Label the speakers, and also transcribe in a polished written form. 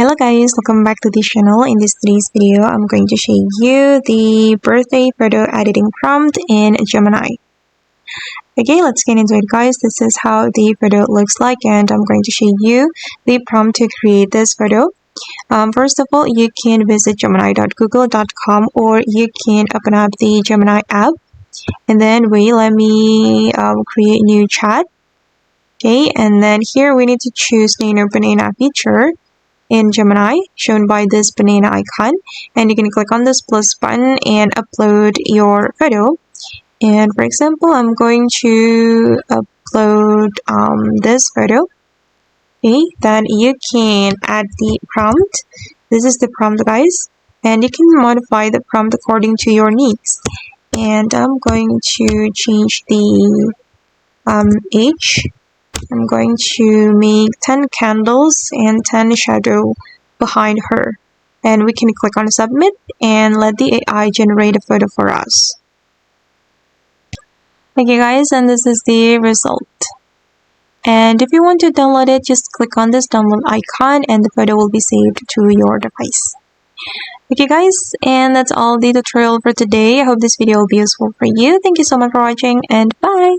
Speaker 1: Hello guys, welcome back to this channel. In today's video, I'm going to show you the birthday photo editing prompt in Gemini. Okay, let's get into it guys. This is how the photo looks like and I'm going to show you the prompt to create this photo. First of all, you can visit gemini.google.com or you can open up the Gemini app. And then let me create new chat. Okay, and then here we need to choose Nano Banana feature in Gemini, shown by this banana icon, and you can click on this plus button and upload your photo. And for example, I'm going to upload this photo. Okay, then you can add the prompt. This is the prompt guys, and you can modify the prompt according to your needs. And I'm going to change the age. I'm going to make 10 candles and 10 shadow behind her. And we can click on submit and let the AI generate a photo for us. Okay guys, and this is the result. And if you want to download it, just click on this download icon and the photo will be saved to your device. Okay guys, and that's all the tutorial for today. I hope this video will be useful for you. Thank you so much for watching and bye!